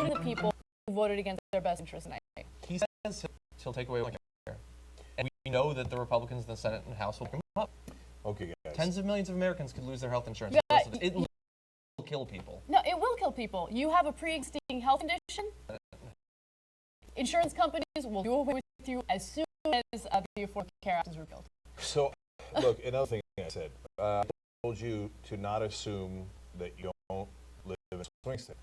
the people who voted against their best interest tonight. He says he'll take away care. And we know that the Republicans in the Senate and House will pick him up. Okay, guys. Tens of millions of Americans could lose their health insurance. Yeah, it will kill people. No, it will kill people. You have a pre-existing health condition. Insurance companies will do away with you as soon as the Affordable Care Act is repealed. So, look, another thing I said. I told you to not assume that you don't live in a swing state.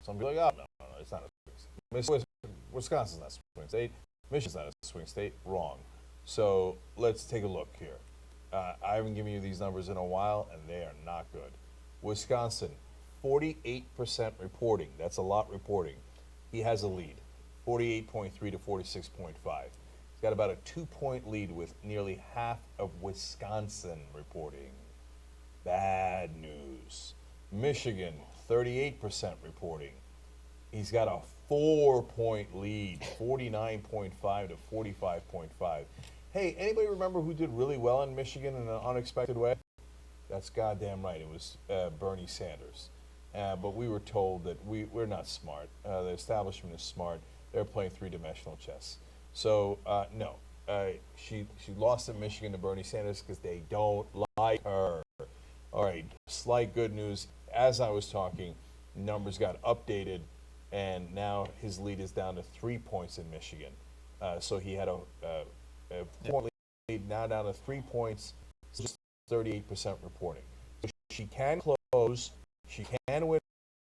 Some people are like, oh, no, it's not a swing state. Wisconsin's not a swing state. Michigan's not a swing state. Wrong. So let's take a look here. I haven't given you these numbers in a while, and they are not good. Wisconsin, 48% reporting. That's a lot reporting. He has a lead, 48.3 to 46.5. He's got about a 2-point lead with nearly half of Wisconsin reporting. Bad news. Michigan, 38% reporting. He's got a 4-point lead, 49.5 to 45.5. Hey, anybody remember who did really well in Michigan in an unexpected way? That's goddamn right. It was Bernie Sanders. But we were told that we're not smart. The establishment is smart. They're playing three-dimensional chess. So, no. She lost in Michigan to Bernie Sanders because they don't like her. All right, slight good news. As I was talking, numbers got updated, and now his lead is down to 3 points in Michigan. So he had a point lead, now down to 3 points, just 38% reporting. So she can close, she can win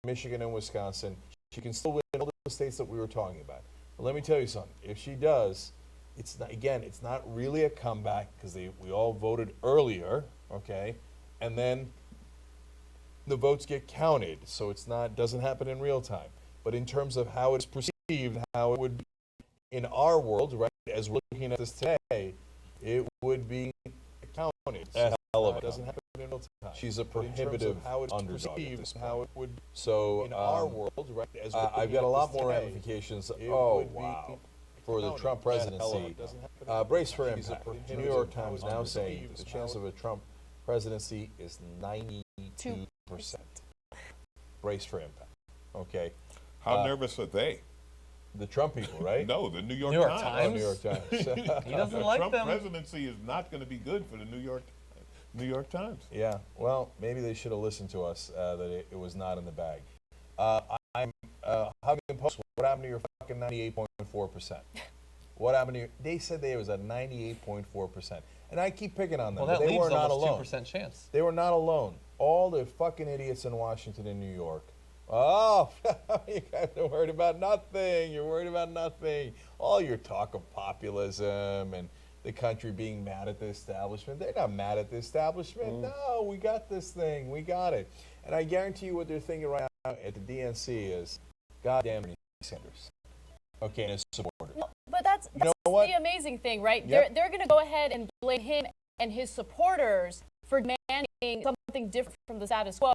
Michigan and Wisconsin, she can still win all the states that we were talking about. But let me tell you something, if she does, it's not, again, it's not really a comeback because we all voted earlier, okay? And then the votes get counted, so it's not, doesn't happen in real time. But in terms of how it's perceived, how it would be in our world, right, as we're looking at this today, it would be counted. It doesn't happen in real time. She's a prohibitive underdog at this point. How it would, so in our world, right, as I've got a lot more ramifications. Oh, wow. For the Trump presidency, brace for impact. The New York Times now saying the chance of a Trump presidency is 92%. Brace for impact. Okay. How nervous are they? The Trump people, right? No, the New York Times. Oh, New York Times. He doesn't like Trump them. presidency is not going to be good for the New York Times. Yeah. Well, maybe they should have listened to us. That it was not in the bag. I'm Huffington Post. What happened to your fucking 98.4%? What happened to your? They said they was at 98.4%, and I keep picking on them. Well, that they leaves were not almost alone. 2% chance. They were not alone. All the fucking idiots in Washington and New York. Oh, you guys are worried about nothing. You're worried about nothing. All your talk of populism and the country being mad at the establishment. They're not mad at the establishment. No, we got this thing. We got it. And I guarantee you what they're thinking right now at the DNC is, goddamn Bernie Sanders. Okay, and his supporters. No, but that's the amazing thing, right? Yep. They're going to go ahead and blame him and his supporters for demanding something different from the status quo,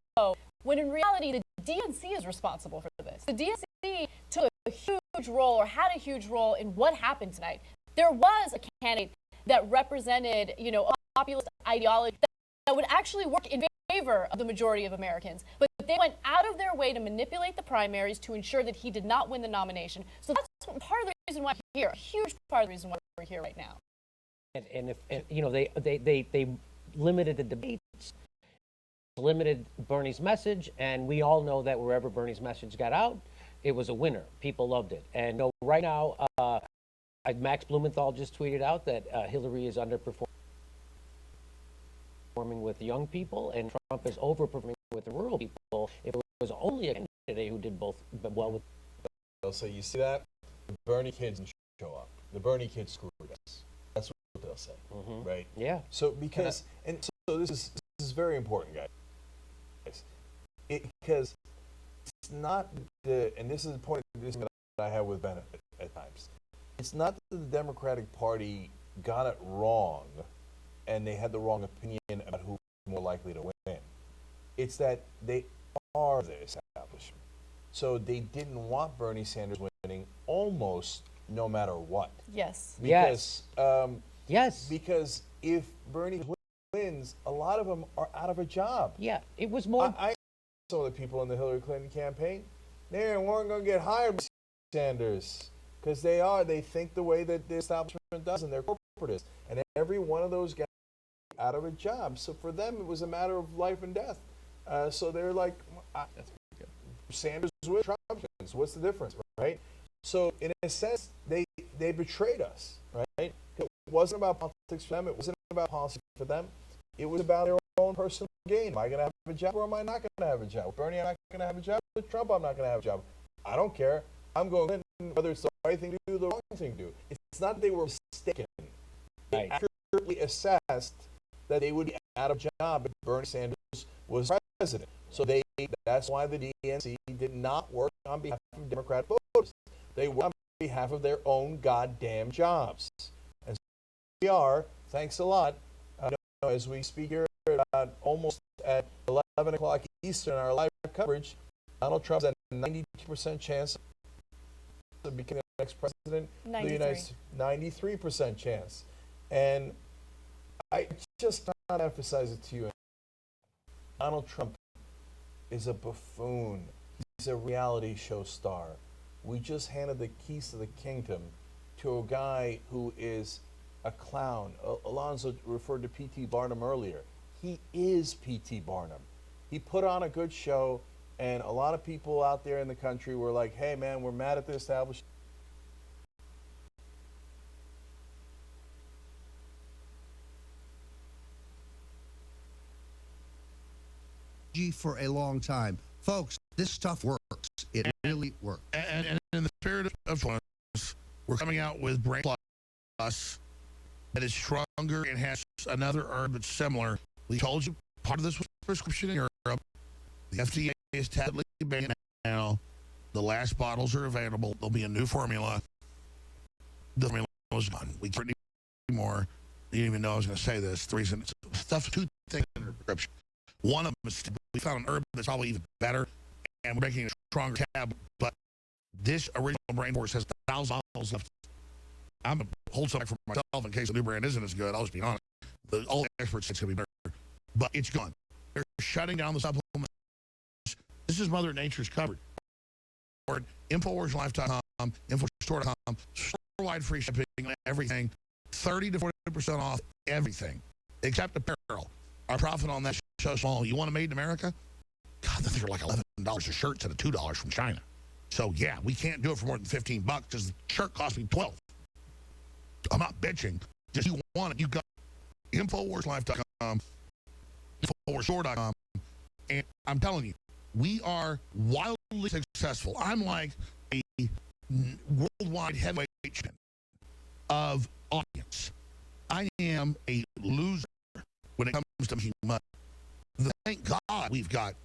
when in reality the DNC is responsible for this. The DNC took a huge role, or had a huge role, in what happened tonight. There was a candidate that represented, a populist ideology that would actually work in favor of the majority of Americans. But they went out of their way to manipulate the primaries to ensure that he did not win the nomination. So that's part of the reason why we're here, a huge part of the reason why we're here right now. And they limited the debates, limited Bernie's message, and we all know that wherever Bernie's message got out, it was a winner. People loved it. And right now, Max Blumenthal just tweeted out that Hillary is underperforming with young people, and Trump is overperforming with the rural people. If it was only a candidate who did both well with. They'll say, you see that? The Bernie kids didn't show up. The Bernie kids screwed us. That's what they'll say, right? Yeah. So because, so this is very important, guys. Because it's not and this is the point that I have with Ben at times. It's not that the Democratic Party got it wrong and they had the wrong opinion about who's more likely to win. It's that they are the establishment. So they didn't want Bernie Sanders winning almost no matter what. Yes. Because, yes. Because if Bernie wins, a lot of them are out of a job. Yeah, it was more. I some of the people in the Hillary Clinton campaign, they weren't going to get hired by Sanders because they think the way that the establishment does and they're corporatists. And every one of those guys out of a job. So for them, it was a matter of life and death. So they're like, Sanders with Trump. What's the difference, right? So in a sense, they betrayed us, right? It wasn't about politics for them. It wasn't about policy for them. It was about their own personal gain. Am I going to have a job or am I not going to have a job? With Bernie, I'm not going to have a job. With Trump, I'm not going to have a job. I don't care. I'm going in, whether it's the right thing to do or the wrong thing to do. It's not that they were mistaken. They accurately assessed that they would be out of job if Bernie Sanders was president. So that's why the DNC did not work on behalf of Democrat voters. They worked on behalf of their own goddamn jobs. And so we are, thanks a lot, as we speak here almost at 11 o'clock Eastern, our live coverage, Donald Trump's at 92% chance of becoming the next president of the United States. 93% chance. And I just not emphasize it to you. Donald Trump is a buffoon. He's a reality show star. We just handed the keys to the kingdom to a guy who is a clown. Alonzo referred to P.T. Barnum earlier. He is P.T. Barnum. He put on a good show, and a lot of people out there in the country were like, hey, man, we're mad at the establishment. For a long time. Folks, this stuff works. It really works. And in the spirit of influence, we're coming out with Brain Plus that is stronger and has another herb that's similar. We told you part of this was prescription in Europe. The FDA is totally banned now. The last bottles are available. There'll be a new formula. The formula was gone. We can't anymore. You didn't even know I was going to say this. The reason stuff, two things in the prescription. One of them is we found an herb that's probably even better, and we're making a stronger tab. But this original Brain Force has 1,000 bottles left. I'm going to hold something for myself in case the new brand isn't as good. I'll just be honest. All the experts say it's going to be better. But it's gone. They're shutting down the supplements. This is Mother Nature's covered. InfoWarsLife.com, InfoStore.com, store-wide free shipping on everything. 30 to 40% off everything, except apparel. Our profit on that is so small. You want it made in America? God, they're like $11 a shirt instead of $2 from China. So yeah, we can't do it for more than $15 because the shirt cost me $12. I'm not bitching. Just you want it, you got it. InfoWarsLife.com, InfoWarsStore.com, and I'm telling you, we are wildly successful. I'm like a worldwide heavyweight champion of audience. I am a loser when it comes to making money. Thank God we've got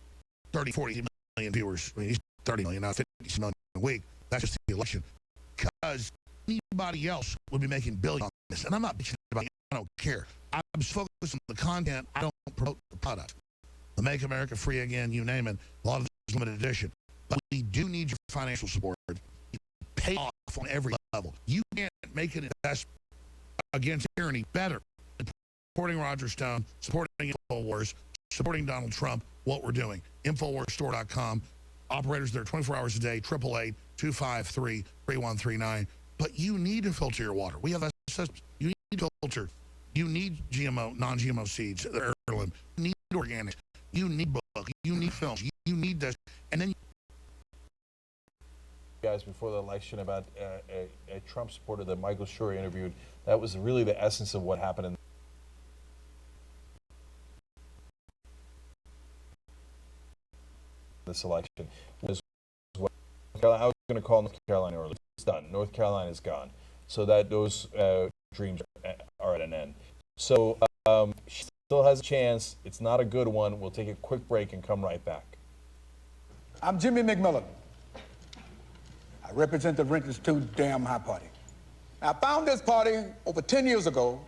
30, 40 million viewers. I mean, he's 30 million, not 50 million a week. That's just the election. Because anybody else would be making billions on this. And I'm not bitching about it. I don't care. I'm just focused on the content. I don't promote the product. The Make America Free Again, you name it. A lot of this is limited edition. But we do need your financial support. You pay off on every level. You can't make an investment against tyranny better than supporting Roger Stone, supporting InfoWars, supporting Donald Trump, what we're doing. InfoWarsStore.com. Operators there 24 hours a day, 888-253-3139. But you need to filter your water. We have that system. You need to filter. You need GMO, non-GMO seeds that are heirloom. You need organics. You need book. You need films. You need this. And then guys before the election about a Trump supporter that Michael Shurey interviewed. That was really the essence of what happened in this election. I was going to call North Carolina earlier. It's done. North Carolina is gone. So that those dreams are at an end. So she still has a chance. It's not a good one. We'll take a quick break and come right back. I'm Jimmy McMillan. I represent the Renters Too Damn High Party. I found this party over 10 years ago.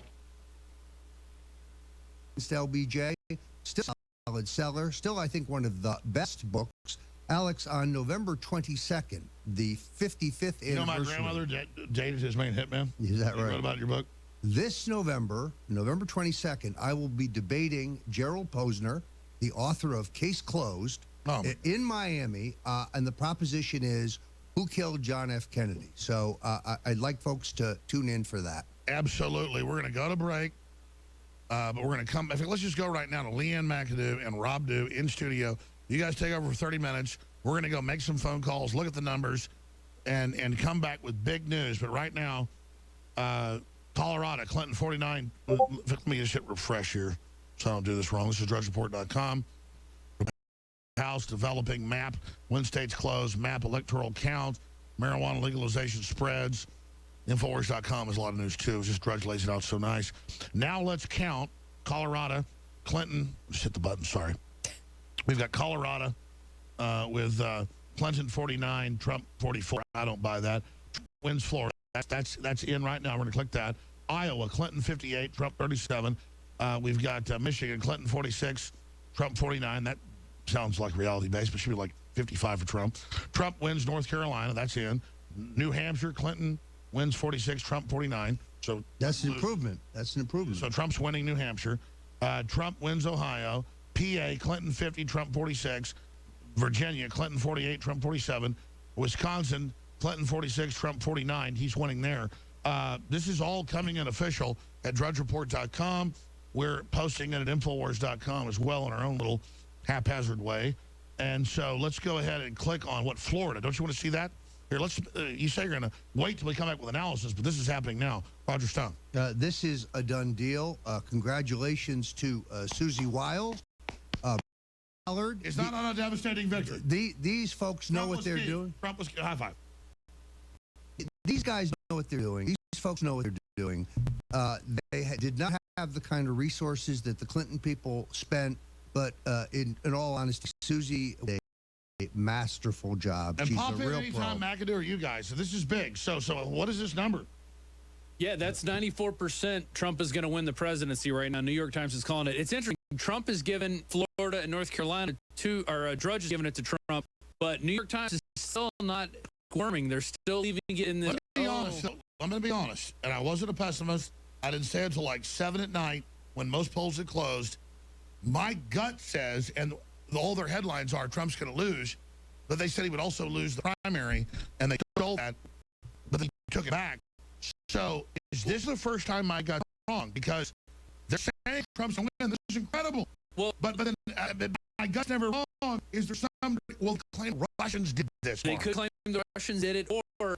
LBJ, still a solid seller, still I think one of the best books. Alex, on November 22nd, the 55th anniversary. You know my grandmother dated his main hitman? Is that You right? read about your book? This November, November 22nd, I will be debating Gerald Posner, the author of Case Closed, Oh. in Miami, and the proposition is who killed John F. Kennedy. So I'd like folks to tune in for that. Absolutely. We're going to go to break, but we're going to come. In fact, let's just go right now to Leanne McAdoo and Rob Dew in studio. You guys take over for 30 minutes. We're going to go make some phone calls, look at the numbers, and come back with big news. But right now, Colorado, Clinton 49. Let me just hit refresh here so I don't do this wrong. This is DrudgeReport.com. House developing map, when states close, map electoral count, marijuana legalization spreads. Infowars.com has a lot of news, too. It's just Drudge lays it out so nice. Now let's count Colorado, Clinton. Just hit the button, sorry. We've got Colorado with Clinton 49, Trump 44. I don't buy that. Wins Florida. That's in right now. We're going to click that. Iowa, Clinton 58, Trump 37. We've got Michigan, Clinton 46, Trump 49. That sounds like reality-based, but should be like 55 for Trump. Trump wins North Carolina. That's in. New Hampshire, Clinton wins 46, Trump 49. So That's an improvement. That's an improvement. So Trump's winning New Hampshire. Trump wins Ohio. PA, Clinton 50, Trump 46. Virginia, Clinton 48, Trump 47. Wisconsin, Clinton 46, Trump 49. He's winning there. This is all coming in official at DrudgeReport.com. We're posting it at Infowars.com as well in our own little haphazard way. And so let's go ahead and click on what Florida. Don't you want to see that? Here, let's. You say you're going to wait till we come back with analysis, but this is happening now. Roger Stone. This is a done deal. Congratulations to Susie Wiles. Ballard. It's not on a devastating victory. These folks know what they're doing. Trump was high five. These guys know what they're doing. These folks know what they're doing. They did not have the kind of resources that the Clinton people spent, but in all honesty, Susie did a masterful job. And She's pop a in real anytime, pro. McAdoo, or you guys. So this is big. So what is this number? Yeah, that's 94%. Trump is going to win the presidency right now. New York Times is calling it. It's interesting. Trump has given Florida and North Carolina Drudge has given it to Trump, but New York Times is still not squirming. They're still leaving it in the. I'm going to be honest, and I wasn't a pessimist. I didn't say it until like 7 at night when most polls had closed. My gut says, and all their headlines are Trump's going to lose, but they said he would also lose the primary, and they told that, but they took it back. So is this the first time my gut's wrong? Because they're saying Trump's going to win. This is incredible. Well, but then my gut's never wrong. Is there some will claim Russians did this? They could claim the Russians did it, or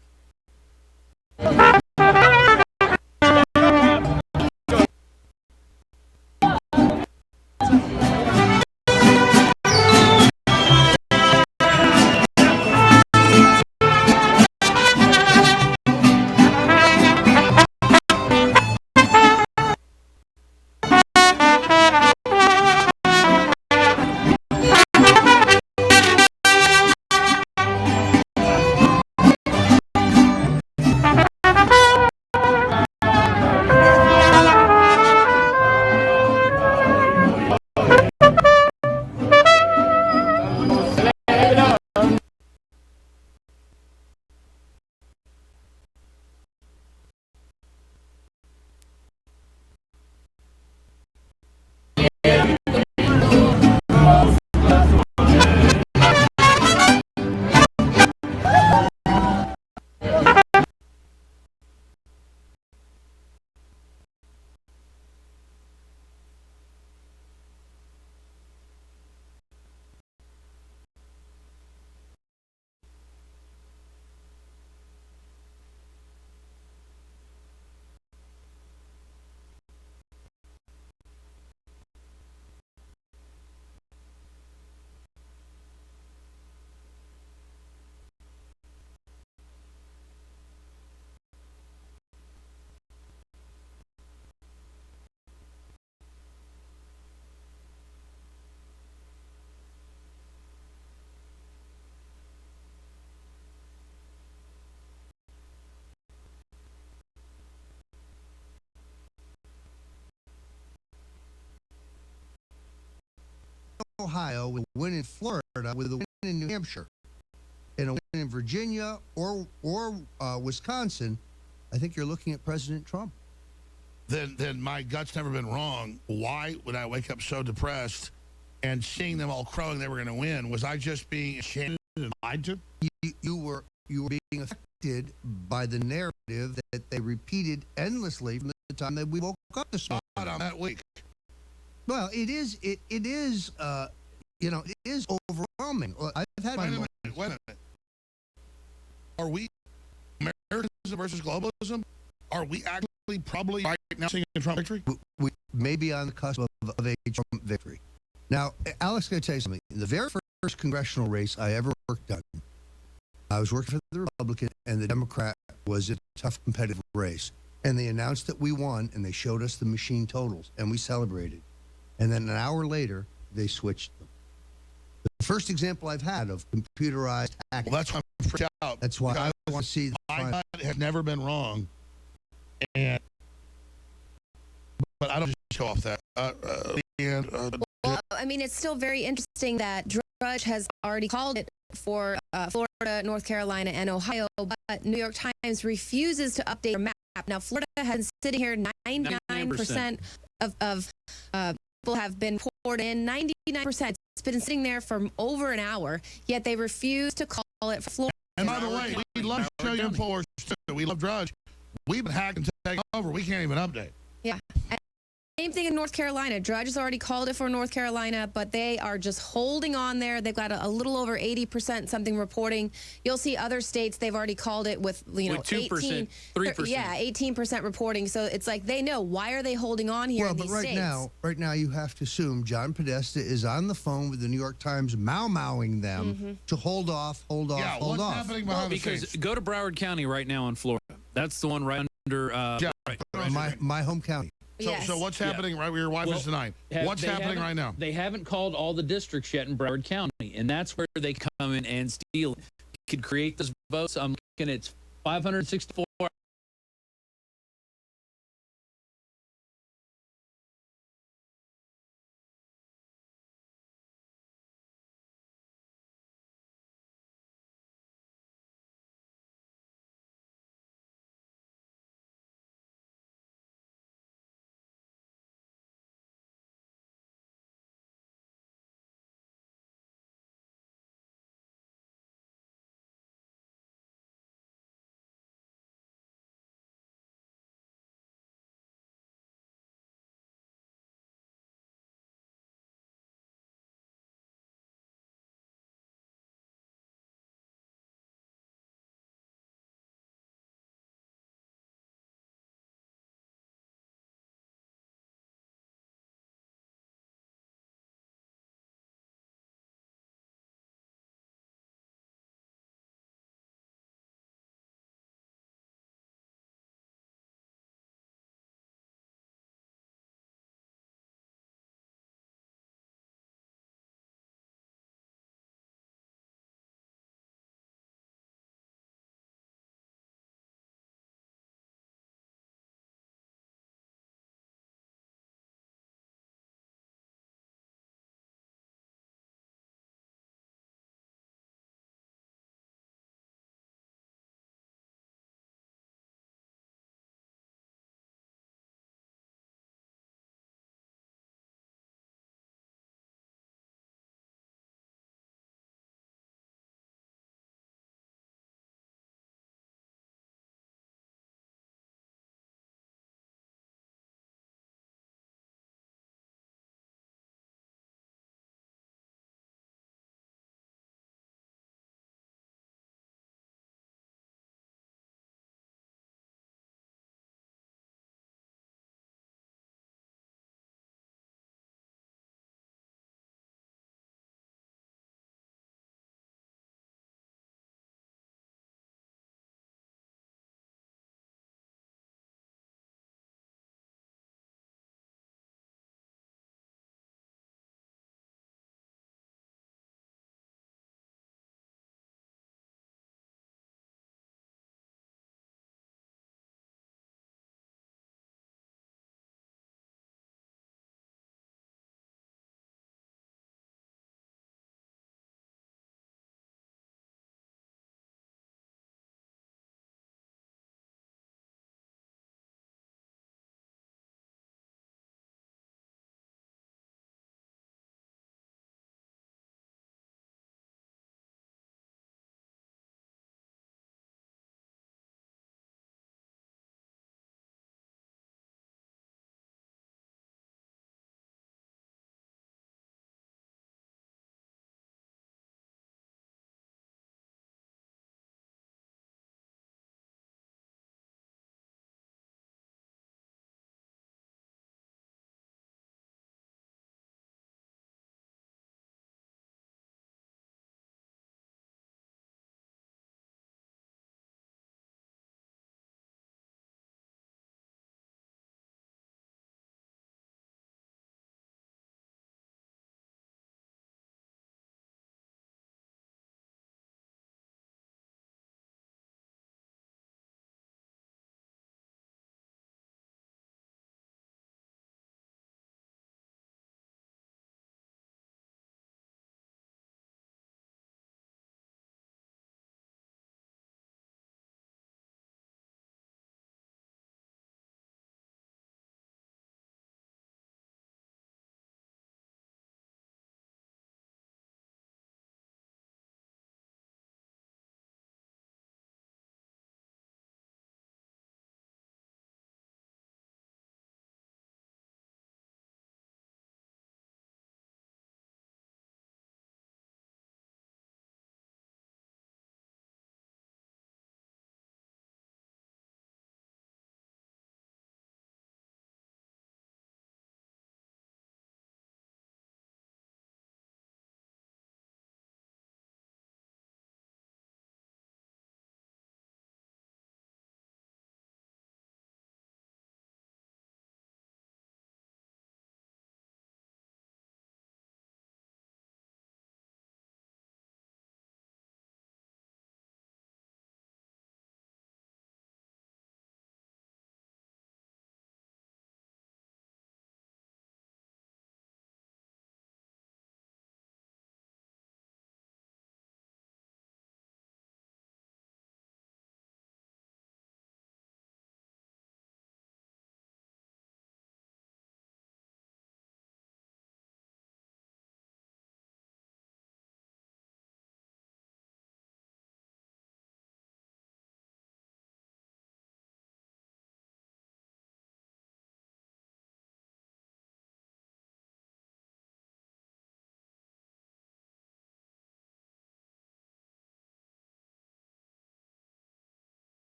Ohio with a win in Florida, with a win in New Hampshire, and a win in Virginia or Wisconsin, I think you're looking at President Trump. Then my gut's never been wrong. Why would I wake up so depressed and seeing them all crowing they were going to win, was I just being ashamed and lied to? You were being affected by the narrative that they repeated endlessly from the time that we woke up this morning. Not on that week. Well, it is overwhelming. I've had Wait a minute. Are we Americanism versus globalism? Are we actually probably right now seeing a Trump victory? We may be on the cusp of a Trump victory. Now, Alex, I'm going to tell you something. The very first congressional race I ever worked on, I was working for the Republican, and the Democrat was a tough competitive race. And they announced that we won, and they showed us the machine totals, and we celebrated. And then an hour later, they switched them. The first example I've had of computerized hacking. Well, that's why I'm freaked out. That's why I want to see. My gut has never been wrong, but I don't just show off that. Well, I mean, it's still very interesting that Drudge has already called it for Florida, North Carolina, and Ohio, but New York Times refuses to update their map. Now, Florida has been sitting here. 99% of people have been poured in. 99%. It's been sitting there for over an hour, yet they refuse to call it for Florida. And by the way, we love show you infowars too. We love Drudge. We've been hacked and taken over. We can't even update. Yeah. And same thing in North Carolina. Drudge has already called it for North Carolina, but they are just holding on there. They've got a little over 80% something reporting. You'll see other states, they've already called it with 2%, 18, 3%. Yeah, 18% reporting. So it's like they know. Why are they holding on here in these states? Right now, you have to assume John Podesta is on the phone with the New York Times, mowing them to hold off. What's happening behind the Because scenes? go to Broward County right now in Florida. That's the one right under My home county. So what's happening right where your wife is tonight? What's happening right now? They haven't called all the districts yet in Broward County, and that's where they come in and steal. You could create those votes. I'm looking at 564